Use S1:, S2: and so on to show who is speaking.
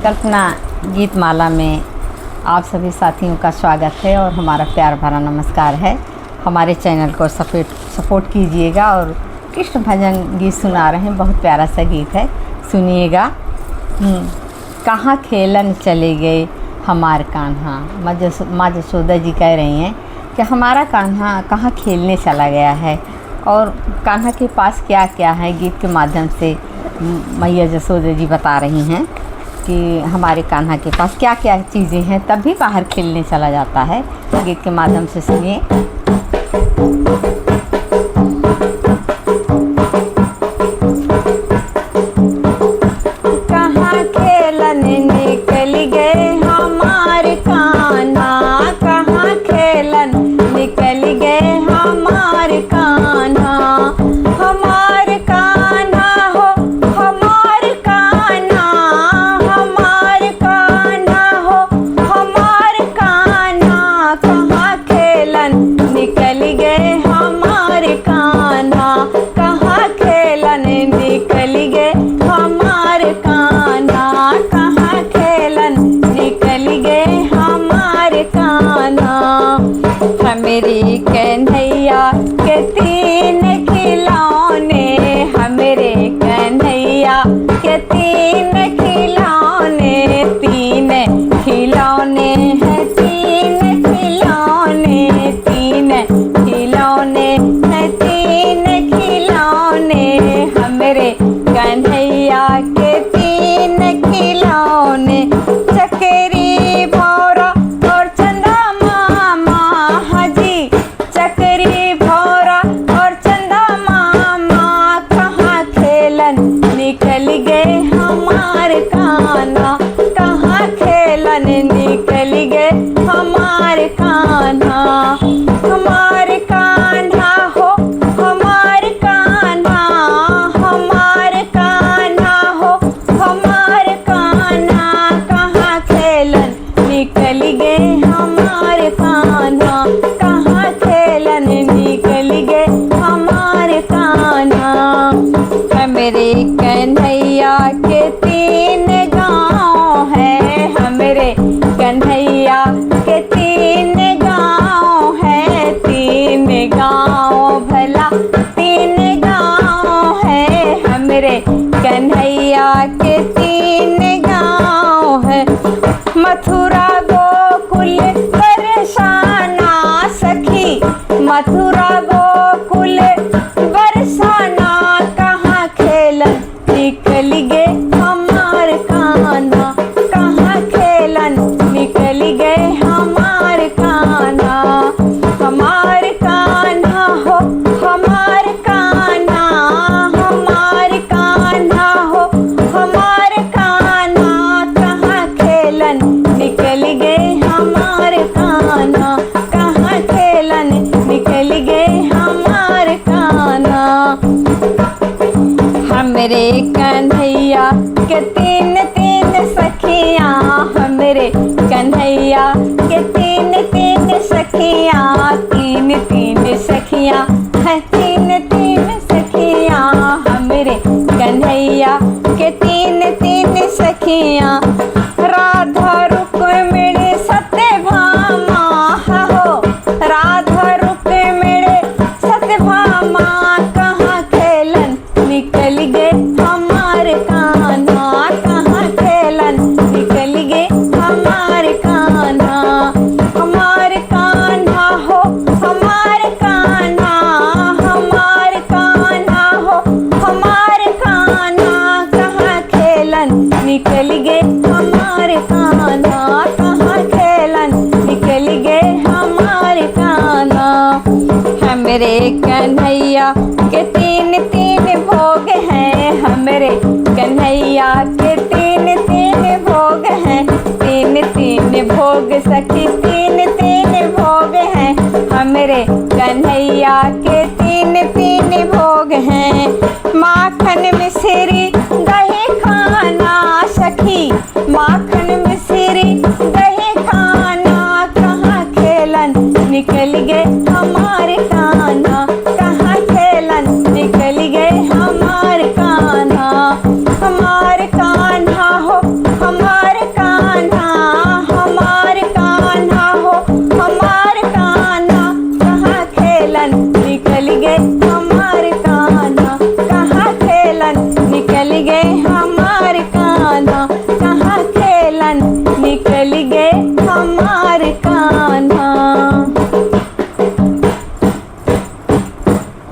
S1: कल्पना गीतमाला में आप सभी साथियों का स्वागत है और हमारा प्यार भरा नमस्कार है। हमारे चैनल को सपोर्ट कीजिएगा और कृष्ण भजन गीत सुना रहे हैं, बहुत प्यारा सा गीत है, सुनिएगा। कहाँ खेलन चले गए हमार कान्हा। माँ जसोदा जी कह रही हैं कि हमारा कान्हा कहाँ खेलने चला गया है और कान्हा के पास क्या क्या है। गीत के माध्यम से मैया जसोदा जी बता रही हैं कि हमारे कान्हा के पास क्या क्या चीज़ें हैं, तब भी बाहर खेलने चला जाता है। गीत के माध्यम से सुनिए। कहाँ खेलने निकल गए हमारे कान्हा, कहाँ खेलन निकल गए हमारे कान्हा। हमारे कान्हा हो हमारे कान्हा, हमारे कान्हा हो हमारे कान्हा। कहाँ खेलन निकल गए हमारे कान्हा, कहाँ खेलन निकल गए हमारे कान्हा, कहाँ खेलन निकल गए हमारे कान्हा। हमारे कन्हैया के तीन खिलौने, हमारे कन्हैया के तीन खिलौने, तीन खिलौने हैं, तीन खिलौने, तीन खिलौने हैं, तीन खिलौने। हमारे कन्हैया के तीन खिलौने, चकरी भौरा और चंदा मामा। हाजी चकरी भौरा और चंदा मामा। कहाँ खेलन निकल गए हमारे कान्हा, कहाँ खेलन निकल गए हमारे कान्हा। हमारे कान्हा हो हमारे कान्हा, हमारे कान्हा हो हमारे कान्हा। कहाँ खेलन निकल गए हमारे कान्हा, कहाँ खेलन निकल गए हमारे कान्हा। हमारे कन्हैया के तीन गाँव है, हमारे कन्हैया के तीन गाँव है, तीन गाँव भला तीन गाँव है। हमारे कन्हैया के तीन गाँव है, मथुरा गोकुल बरसाना सखी, मथुरा गोकुल बरसाना। कहाँ खेलन निकल गए हमारे कान्हा, कहाँ खेलन निकल गए हमारे कान्हा। हमारे कान्हा हो हमारे कान्हा, हमारे कान्हा हो हमारे कान्हा। कहाँ खेलन निकल गए हमारे कान्हा, कहाँ खेलन निकल गए हमारे कान्हा। हमारे कन्हैया के तीन तीन सखियाँ, हमारे कन्हैया के तीन तीन सखियाँ, तीन तीन सखियाँ हैं, तीन तीन सखियाँ। हमारे कन्हैया के तीन तीन सखियाँ, राधा रुक्मिणी सत्यभामा हो, राधा रुक्मिणी सत्यभामा। कहाँ खेलन निकल गए हमारे कान्हा, कहाँ खेलन निकल गए हमारे कान्हा। हमारे कान्हा हो हमारे कान्हा, हमारे कान्हा हो हमारे कान्हा। कहाँ खेलन निकल गए हमारे कान्हा, कहाँ खेलन निकल गए हमारे कान्हा। हमारे कन्हैया के तीन तीन भोग हैं, हमारे कन्हैया के तीन तीन भोग हैं, तीन तीन भोग सखी, तीन तीन भोग हैं। हमारे कन्हैया के तीन तीन भोग हैं, माखन मिश्री